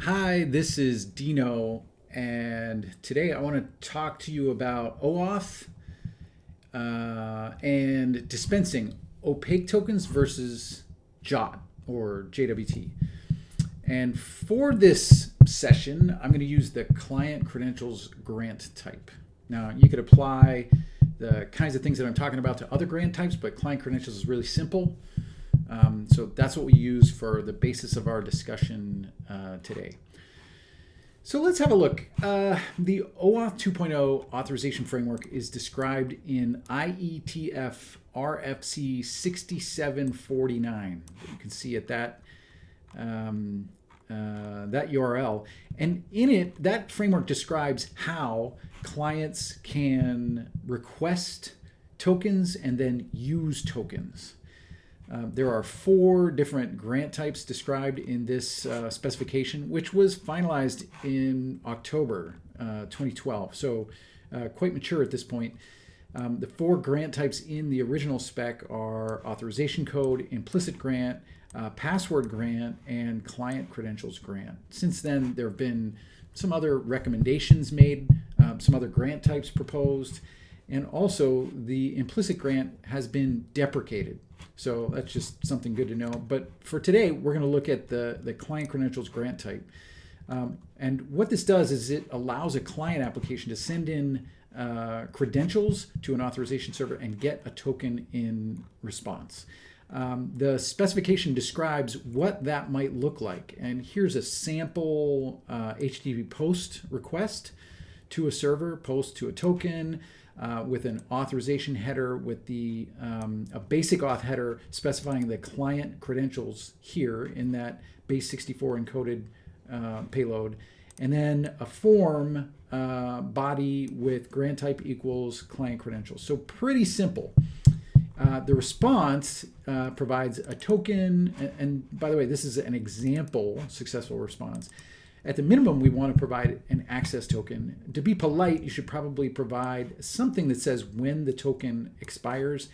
Hi, this is Dino, and today I want to talk to you about OAuth and dispensing opaque tokens versus Jwt or JWT. And for this session, I'm going to use the client credentials grant type. Now, you could apply the kinds of things that I'm talking about to other grant types, but client credentials is really simple. So that's what we use for the basis of our discussion today. So let's have a look. The OAuth 2.0 authorization framework is described in IETF RFC 6749. You can see at that URL. And in it, that framework describes how clients can request tokens and then use tokens. There are 4 different grant types described in this specification, which was finalized in October 2012, so quite mature at this point. The 4 grant types in the original spec are authorization code, implicit grant, password grant, and client credentials grant. Since then, there have been some other recommendations made, some other grant types proposed, and also the implicit grant has been deprecated. So that's just something good to know. But for today, we're going to look at the client credentials grant type. And what this does is it allows a client application to send in credentials to an authorization server and get a token in response. The specification describes what that might look like. And here's a sample HTTP post request to a server, post to a token, with an authorization header with the a basic auth header specifying the client credentials here in that base 64 encoded payload, and then a form body with grant type equals client credentials. So pretty simple. The response provides a token, and by the way, this is an example successful response. At the minimum, we want to provide an access token. To be polite, you should probably provide something that says when the token expires.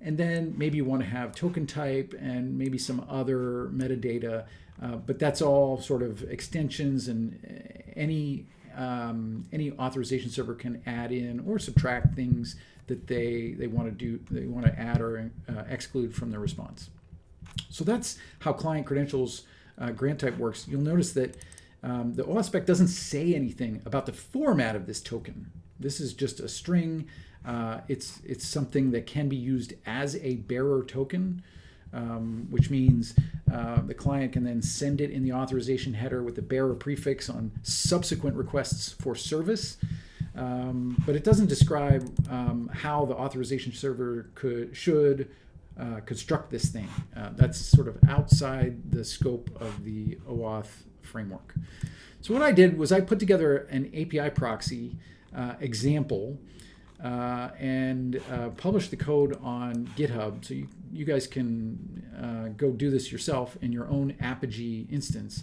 And then maybe you want to have token type and maybe some other metadata. But that's all sort of extensions, and any authorization server can add in or subtract things that they want to do, they want to add or exclude from their response. So that's how client credentials grant type works. You'll notice that the OAuth spec doesn't say anything about the format of this token. This is just a string. It's something that can be used as a bearer token, which means the client can then send it in the authorization header with the bearer prefix on subsequent requests for service. But it doesn't describe how the authorization server should construct this thing. That's sort of outside the scope of the OAuth framework. So what I did was I put together an API proxy example and published the code on GitHub. So you guys can go do this yourself in your own Apigee instance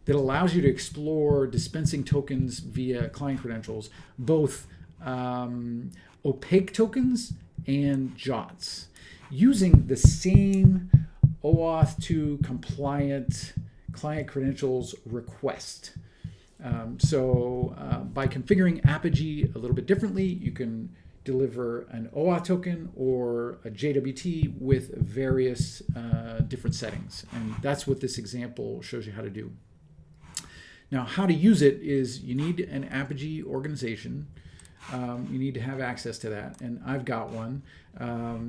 that allows you to explore dispensing tokens via client credentials, both opaque tokens and Jwts, using the same OAuth 2 compliant client credentials request. So by configuring Apigee a little bit differently, you can deliver an OAuth token or a JWT with various different settings. And that's what this example shows you how to do. Now, how to use it is you need an Apigee organization. You need to have access to that, and I've got one.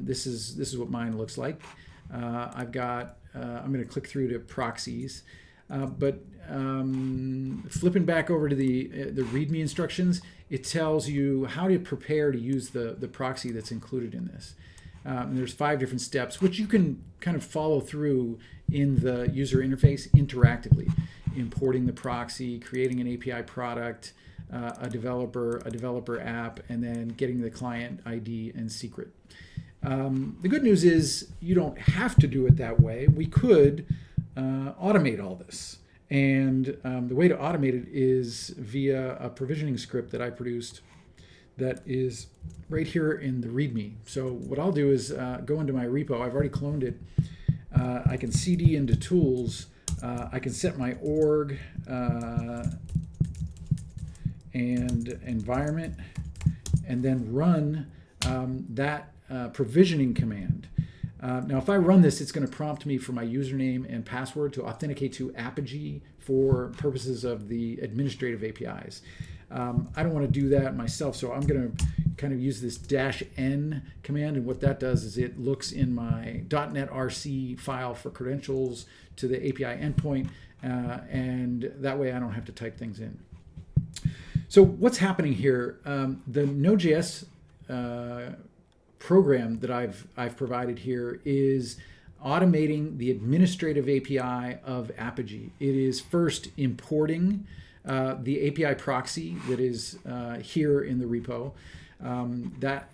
This is what mine looks like. I'm going to click through to proxies, but flipping back over to the README instructions, it tells you how to prepare to use the proxy that's included in this. And there's 5 different steps, which you can kind of follow through in the user interface interactively. Importing the proxy, creating an API product, a developer app, and then getting the client ID and secret. The good news is you don't have to do it that way. We could automate all this. And the way to automate it is via a provisioning script that I produced that is right here in the README. So what I'll do is go into my repo. I've already cloned it. I can cd into tools I can set my org and environment, and then run that provisioning command. Now, if I run this, it's going to prompt me for my username and password to authenticate to Apigee for purposes of the administrative APIs. I don't want to do that myself, so I'm going to kind of use this -n command, and what that does is it looks in my .NET RC file for credentials to the API endpoint, and that way I don't have to type things in. So what's happening here? The Node.js program that I've provided here is automating the administrative API of Apigee. It is first importing the API proxy that is here in the repo.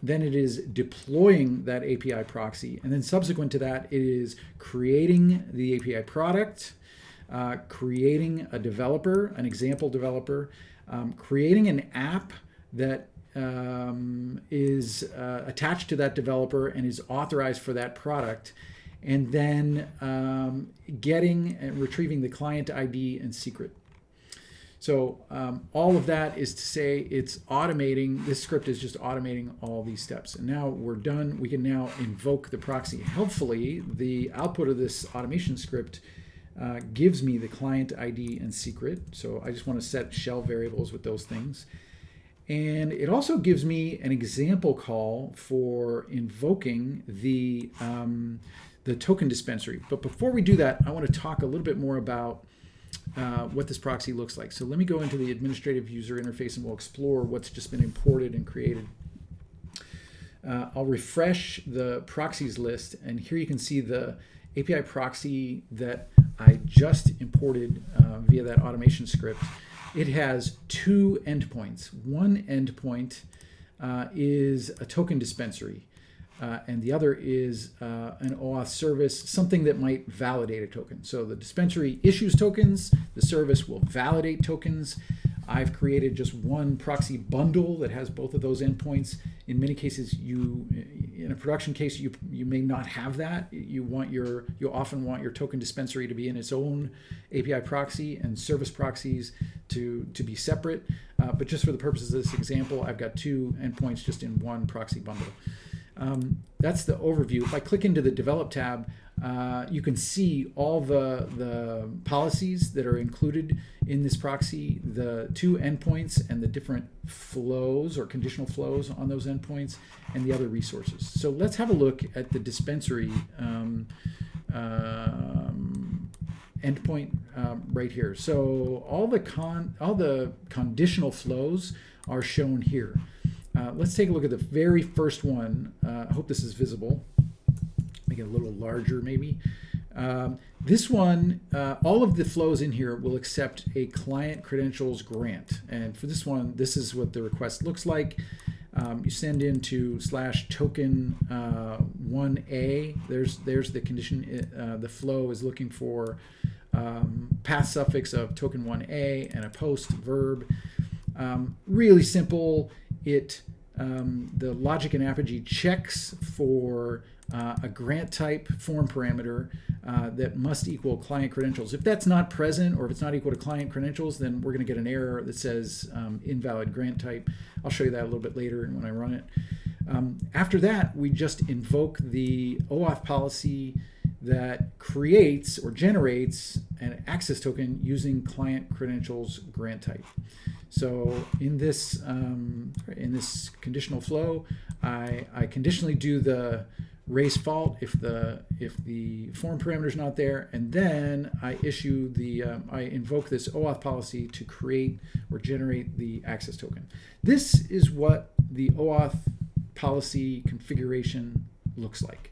Then it is deploying that API proxy, and then subsequent to that, it is creating the API product, creating a developer, an example developer, creating an app that is attached to that developer and is authorized for that product, and then getting and retrieving the client ID and secret. So all of that is to say it's automating, this script is just automating all these steps. And now we're done. We can now invoke the proxy. Helpfully, the output of this automation script gives me the client ID and secret. So I just want to set shell variables with those things. And it also gives me an example call for invoking the token dispensary. But before we do that, I want to talk a little bit more about what this proxy looks like. So let me go into the administrative user interface and we'll explore what's just been imported and created. I'll refresh the proxies list, and here you can see the API proxy that I just imported via that automation script. It has two endpoints. One endpoint is a token dispensary, and the other is an OAuth service, something that might validate a token. So the dispensary issues tokens, the service will validate tokens. I've created just one proxy bundle that has both of those endpoints. In many cases, in a production case, you may not have that. You often want your token dispensary to be in its own API proxy and service proxies to be separate. But just for the purposes of this example, I've got two endpoints just in one proxy bundle. That's the overview. If I click into the Develop tab, you can see all the policies that are included in this proxy, the two endpoints and the different flows or conditional flows on those endpoints, and the other resources. So let's have a look at the dispensary endpoint right here. So all the conditional flows are shown here. Let's take a look at the very first one. I hope this is visible. Make it a little larger maybe. This one, all of the flows in here will accept a client credentials grant. And for this one, this is what the request looks like. You send into /token 1A. There's the condition. The flow is looking for path suffix of token 1A and a post verb. Really simple. The logic in Apigee checks for a grant type form parameter that must equal client credentials. If that's not present, or if it's not equal to client credentials, then we're going to get an error that says invalid grant type. I'll show you that a little bit later when I run it. After that, we just invoke the OAuth policy that creates or generates an access token using client credentials grant type. So in this conditional flow, I conditionally do the raise fault if the form parameter is not there, and then I issue I invoke this OAuth policy to create or generate the access token. This is what the OAuth policy configuration looks like.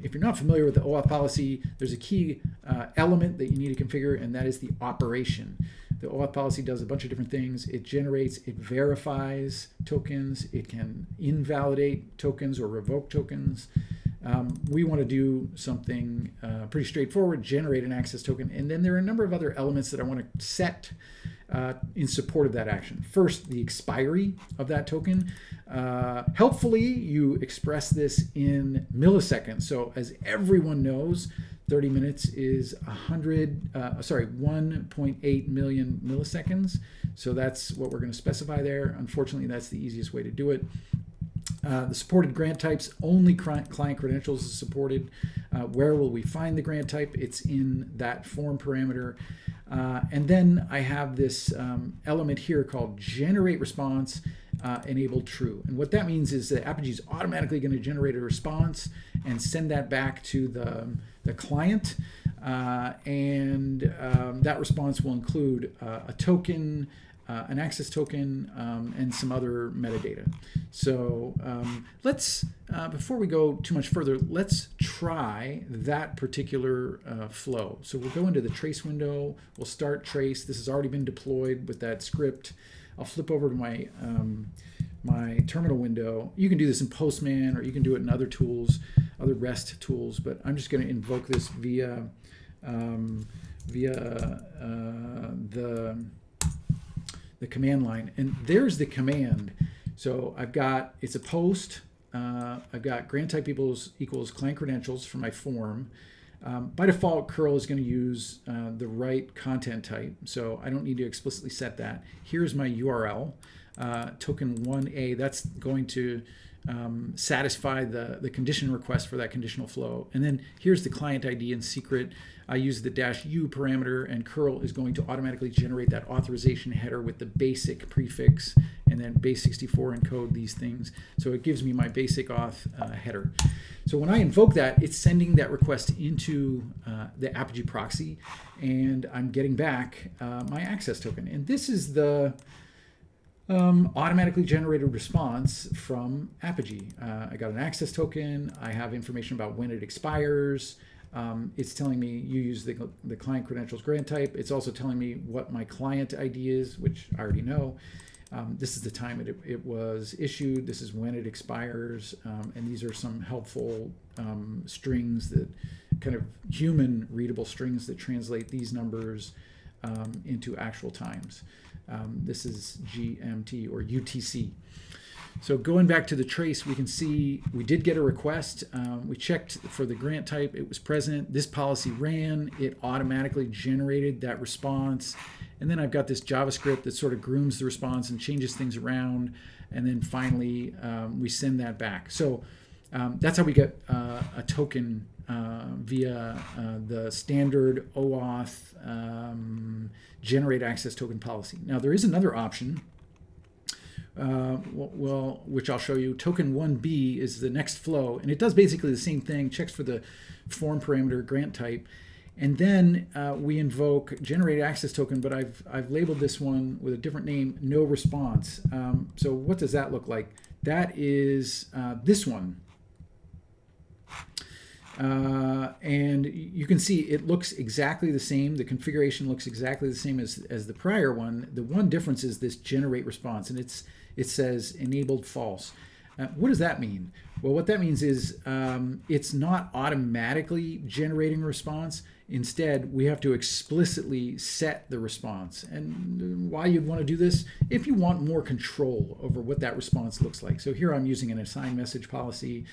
If you're not familiar with the OAuth policy, there's a key element that you need to configure, and that is the operation. The OAuth policy does a bunch of different things. It verifies tokens. It can invalidate tokens or revoke tokens. We want to do something pretty straightforward, generate an access token. And then there are a number of other elements that I want to set in support of that action. First, the expiry of that token. Helpfully, you express this in milliseconds. So as everyone knows, 30 minutes is 1.8 million milliseconds. So that's what we're going to specify there. Unfortunately, that's the easiest way to do it. The supported grant types, only client credentials is supported. Where will we find the grant type? It's in that form parameter. And then I have this element here called generate response enabled true. And what that means is that Apigee is automatically going to generate a response and send that back to the client. That response will include a token, an access token, and some other metadata. So let's, before we go too much further, let's try that particular flow. So we'll go into the trace window, we'll start trace. This has already been deployed with that script. I'll flip over to my my terminal window. You can do this in Postman, or you can do it in other tools, other REST tools, but I'm just going to invoke this via the command line. And there's the command. So I've got, it's a post. I've got grant type equals client credentials for my form. By default, curl is going to use the right content type, so I don't need to explicitly set that. Here's my URL, token 1A. That's going to satisfy the condition request for that conditional flow. And then here's the client ID and secret. I use the -u parameter, and curl is going to automatically generate that authorization header with the basic prefix, and then base64 encode these things. So it gives me my basic auth header. So when I invoke that, it's sending that request into the Apigee proxy, and I'm getting back my access token. And this is the automatically generated response from Apigee. I got an access token. I have information about when it expires. It's telling me you use the client credentials grant type. It's also telling me what my client ID is, which I already know. This is the time it was issued. This is when it expires. And these are some helpful strings, that kind of human readable strings that translate these numbers into actual times. This is GMT or UTC. So going back to the trace, we can see we did get a request. We checked for the grant type. It was present. This policy ran. It automatically generated that response. And then I've got this JavaScript that sort of grooms the response and changes things around. And then finally, we send that back. So that's how we get a token via the standard OAuth generate access token policy. Now, there is another option. Which I'll show you. Token 1B is the next flow, and it does basically the same thing, checks for the form parameter grant type, and then we invoke generate access token, but I've labeled this one with a different name, no response. So what does that look like? That is this one. And you can see it looks exactly the same. The configuration looks exactly the same as the prior one. The one difference is this generate response, and it says enabled false. What does that mean? Well, what that means is it's not automatically generating a response. Instead, we have to explicitly set the response. And why you'd want to do this? If you want more control over what that response looks like. So here I'm using an assign message policy,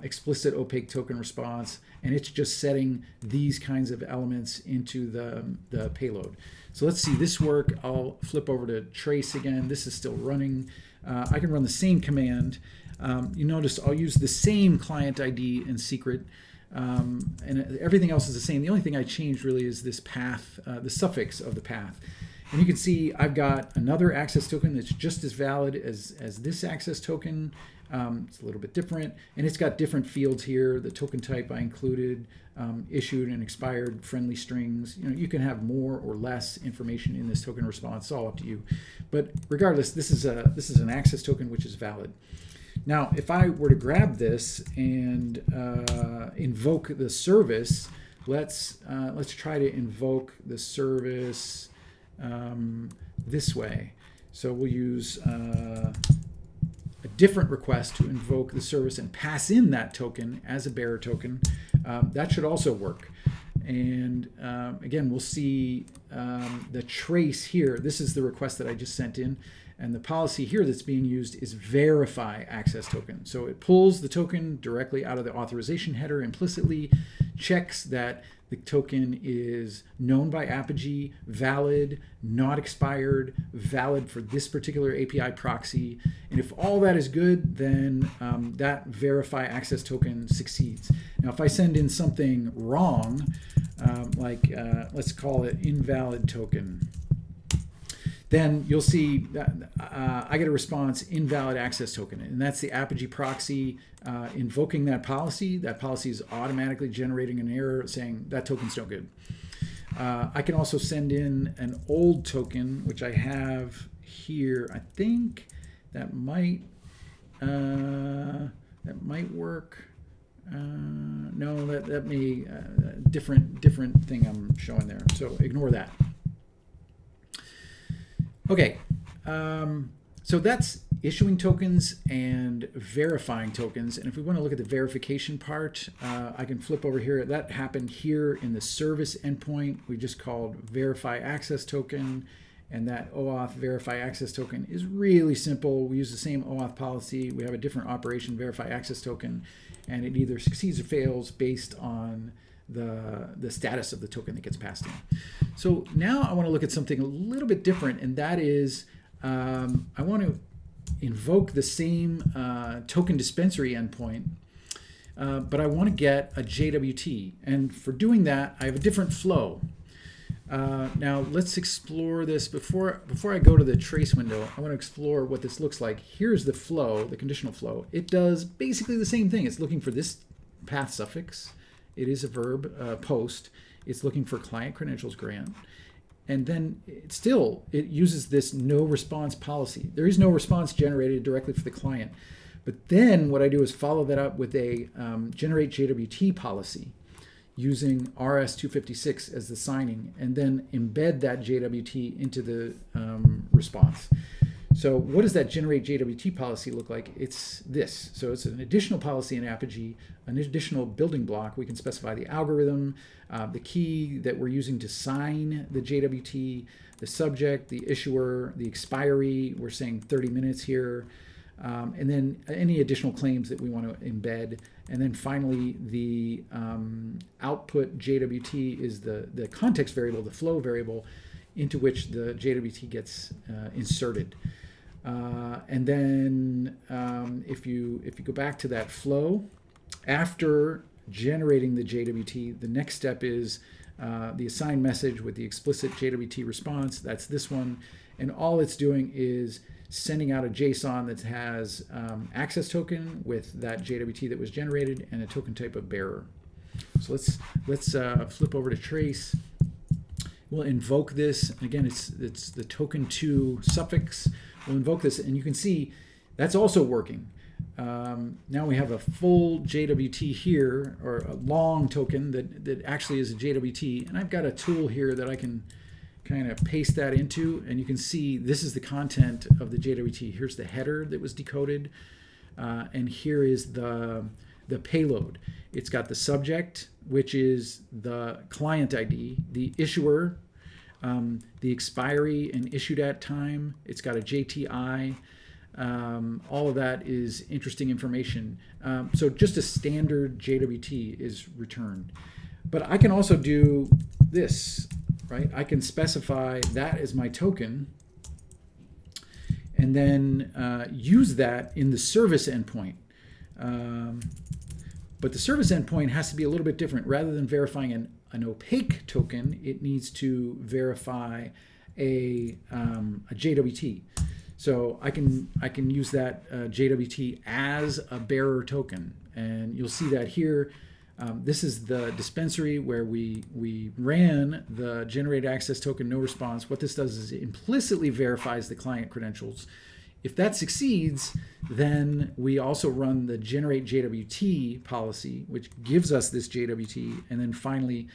explicit opaque token response, and it's just setting these kinds of elements into the payload. So let's see this work. I'll flip over to trace again. This is still running. I can run the same command. You notice I'll use the same client ID and secret, and everything else is the same. The only thing I changed really is this path, the suffix of the path. And you can see I've got another access token that's just as valid as this access token. It's a little bit different, and it's got different fields here. The token type I included, issued and expired friendly strings. You know, you can have more or less information in this token response. It's all up to you. But regardless, this is an access token which is valid. Now, if I were to grab this and invoke the service, let's try to invoke the service this way. So we'll use a different request to invoke the service and pass in that token as a bearer token. That should also work. And again, we'll see the trace here. This is the request that I just sent in. And the policy here that's being used is verify access token. So it pulls the token directly out of the authorization header implicitly, checks that the token is known by Apigee, valid, not expired, valid for this particular API proxy. And if all that is good, then that verify access token succeeds. Now, if I send in something wrong, let's call it invalid token, then you'll see that I get a response, invalid access token. And that's the Apigee proxy invoking that policy. That policy is automatically generating an error saying that token's no good. I can also send in an old token, which I have here. I think that might work. No, that may different thing I'm showing there. So ignore that. Okay, so that's issuing tokens and verifying tokens. And if we want to look at the verification part, I can flip over here. That happened here in the service endpoint. We just called verify access token, and that OAuth verify access token is really simple. We use the same OAuth policy. We have a different operation, verify access token, and it either succeeds or fails based on the status of the token that gets passed in. So now I want to look at something a little bit different, and that is I want to invoke the same token dispensary endpoint, but I want to get a JWT. And for doing that, I have a different flow. Now let's explore this. Before I go to the trace window, I want to explore what this looks like. Here's the flow, the conditional flow. It does basically the same thing. It's looking for this path suffix. It is a verb, post. It's looking for client credentials grant. And then it uses this no response policy. There is no response generated directly for the client. But then what I do is follow that up with a generate JWT policy using RS-256 as the signing, and then embed that JWT into the response. So what does that generate JWT policy look like? It's this. So it's an additional policy in Apigee, an additional building block. We can specify the algorithm, the key that we're using to sign the JWT, the subject, the issuer, the expiry. We're saying 30 minutes here. And then any additional claims that we want to embed. And then finally, the output JWT is the context variable, the flow variable, into which the JWT gets inserted. And then if you go back to that flow, after generating the JWT, the next step is the assigned message with the explicit JWT response. That's this one. And all it's doing is sending out a JSON that has access token with that JWT that was generated and a token type of bearer. So let's flip over to trace. We'll invoke this. Again, it's the token2 suffix. We'll invoke this, and you can see that's also working. Now we have a full JWT here, or a long token that actually is a JWT. And I've got a tool here that I can kind of paste that into, and you can see this is the content of the JWT. Here's the header that was decoded, and here is the payload. It's got the subject, which is the client ID, the issuer, the expiry and issued at time. It's got a JTI. All of that is interesting information. So just a standard JWT is returned. But I can also do this, right? I can specify that as my token and then use that in the service endpoint. But the service endpoint has to be a little bit different. Rather than verifying an opaque token, it needs to verify a JWT. So I can use that JWT as a bearer token, and you'll see that here. This is the dispensary where we ran the generated access token no response. What this does is it implicitly verifies the client credentials. If that succeeds, then we also run the generate JWT policy, which gives us this JWT, and then finally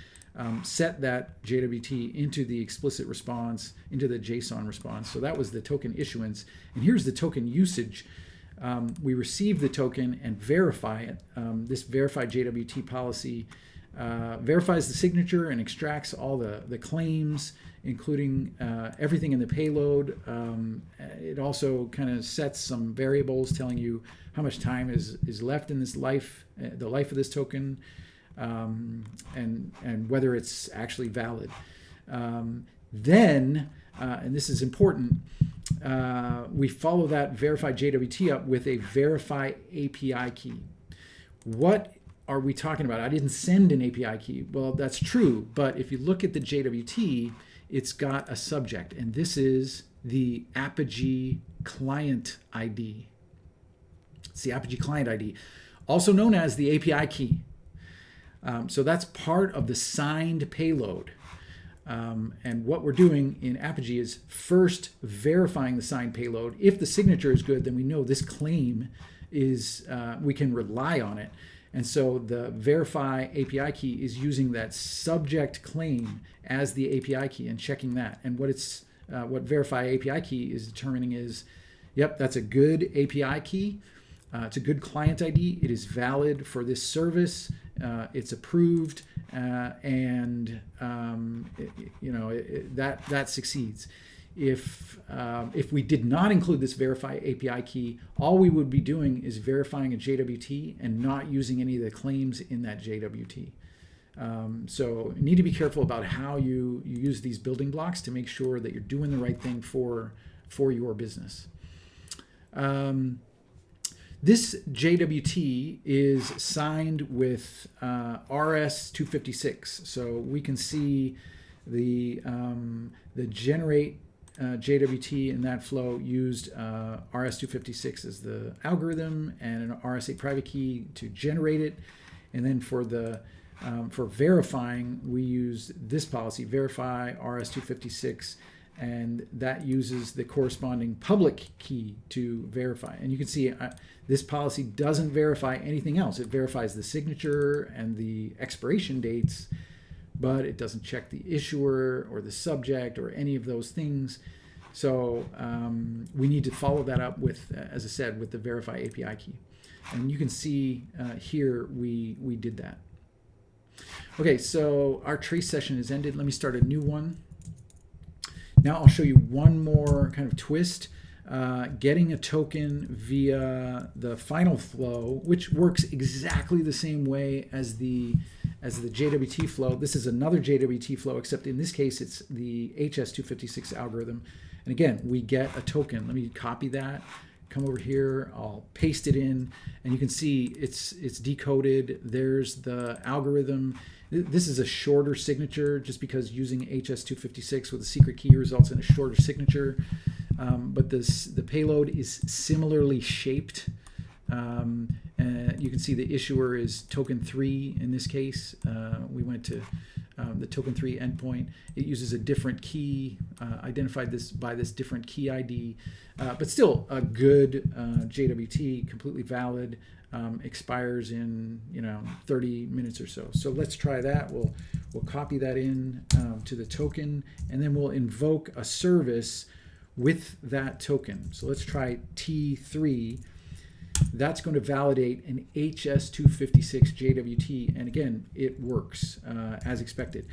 set that JWT into the explicit response, into the JSON response. So that was the token issuance. And here's the token usage. We receive the token and verify it. This verify JWT policy verifies the signature and extracts all the claims, including everything in the payload. It also kind of sets some variables telling you how much time is left in this life, the life of this token. and whether it's actually valid. Then, and this is important, we follow that verify JWT up with a verify API key. What are we talking about? I didn't send an API key. Well, that's true, but if you look at the JWT, it's got a subject, and this is the Apigee client ID. It's the Apigee client ID, also known as the API key. So that's part of the signed payload. And what we're doing in Apigee is first verifying the signed payload. If the signature is good, then we know this claim is, we can rely on it. And so the verify API key is using that subject claim as the API key and checking that. And what verify API key is determining is, yep, that's a good API key. It's a good client ID. It is valid for this service. It's approved, and that succeeds. If we did not include this verify API key, all we would be doing is verifying a JWT and not using any of the claims in that JWT. So you need to be careful about how you use these building blocks to make sure that you're doing the right thing for your business. This JWT is signed with RS-256, so we can see the generate JWT in that flow used RS-256 as the algorithm and an RSA private key to generate it, and then for verifying we use this policy verify RS-256. And that uses the corresponding public key to verify. And you can see this policy doesn't verify anything else. It verifies the signature and the expiration dates, but it doesn't check the issuer or the subject or any of those things. So we need to follow that up with, as I said, with the verify API key. And you can see here we did that. Okay, so our trace session is ended. Let me start a new one. Now I'll show you one more kind of twist, getting a token via the final flow, which works exactly the same way as the JWT flow. This is another JWT flow, except in this case it's the HS256 algorithm. And again, we get a token. Let me copy that, come over here, I'll paste it in, and you can see it's decoded. There's the algorithm. This is a shorter signature just because using HS256 with a secret key results in a shorter signature. But the payload is similarly shaped. And you can see the issuer is token 3 in this case. We went to the token 3 endpoint. It uses a different key, identified this by this different key ID, but still a good JWT, completely valid. Expires in 30 minutes or so. So let's try that. We'll copy that in to the token, and then we'll invoke a service with that token. So let's try T3. That's going to validate an HS256 JWT, and again, it works as expected.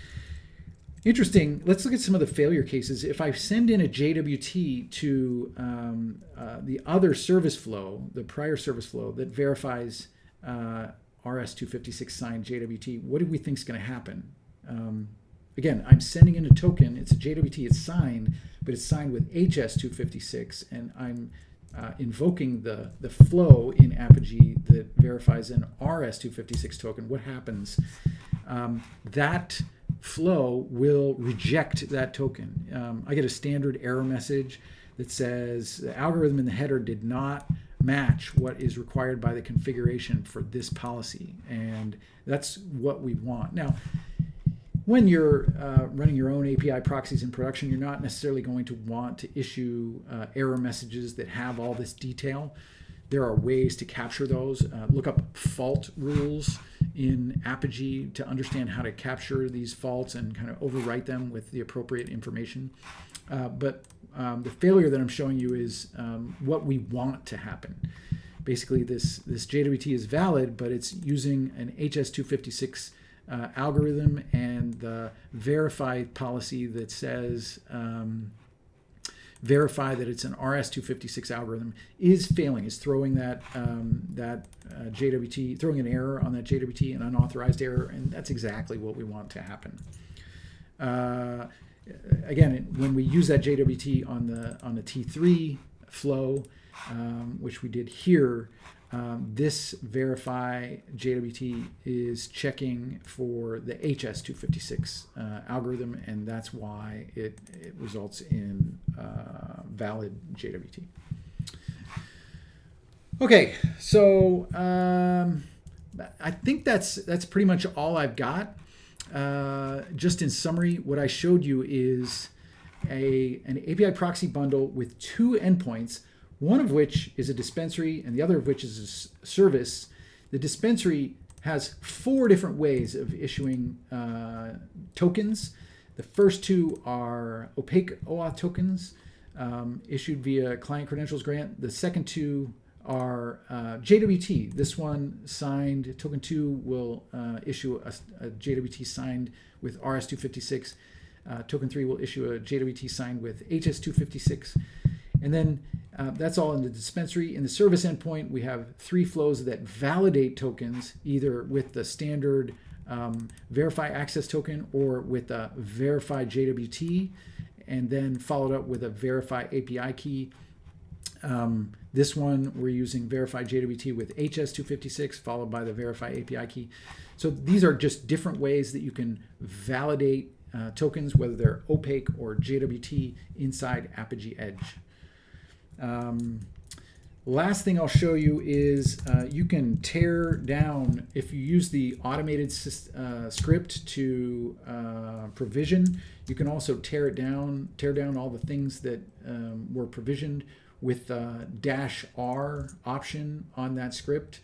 Interesting. Let's look at some of the failure cases. If I send in a JWT to the other service flow, the prior service flow that verifies RS-256 signed JWT, what do we think is going to happen? Again, I'm sending in a token. It's a JWT. It's signed, but it's signed with HS-256, and I'm invoking the flow in Apigee that verifies an RS-256 token. What happens? That flow will reject that token. I get a standard error message that says the algorithm in the header did not match what is required by the configuration for this policy, and that's what we want. Now, when you're running your own API proxies in production, you're not necessarily going to want to issue error messages that have all this detail. There are ways to capture those. Look up fault rules in Apigee to understand how to capture these faults and kind of overwrite them with the appropriate information. But the failure that I'm showing you is what we want to happen. Basically, this JWT is valid, but it's using an HS256 algorithm and the verify policy that says verify that it's an RS-256 algorithm is failing, is throwing that JWT, throwing an error on that JWT, an unauthorized error, and that's exactly what we want to happen. Again, when we use that JWT on the T3 flow, which we did here, this verify JWT is checking for the HS-256 algorithm, and that's why it results in valid JWT. Okay, so I think that's pretty much all I've got. Just in summary, what I showed you is an API proxy bundle with two endpoints, one of which is a dispensary and the other of which is a service. The dispensary has 4 different ways of issuing tokens. The first 2 are opaque OAuth tokens issued via client credentials grant. The second 2 are JWT. This one signed, token 2 will issue a JWT signed with RS-256. Token 3 will issue a JWT signed with HS-256. And then that's all in the dispensary. In the service endpoint, we have 3 flows that validate tokens, either with the standard verify access token or with a verify JWT, and then followed up with a verify API key. This one, we're using verify JWT with HS-256, followed by the verify API key. So these are just different ways that you can validate tokens, whether they're opaque or JWT inside Apigee Edge. Last thing I'll show you is you can tear down, if you use the automated script to provision, you can also tear down all the things that were provisioned with the -R option on that script.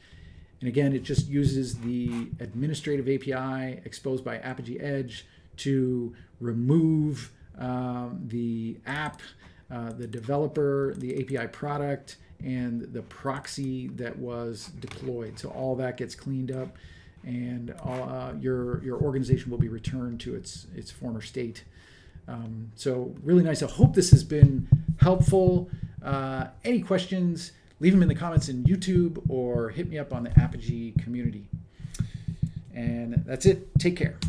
And again, it just uses the administrative API exposed by Apigee Edge to remove the app, the developer, the API product, and the proxy that was deployed. So all that gets cleaned up, and your organization will be returned to its former state. So really nice. I hope this has been helpful. Any questions, leave them in the comments in YouTube or hit me up on the Apigee community. And that's it. Take care.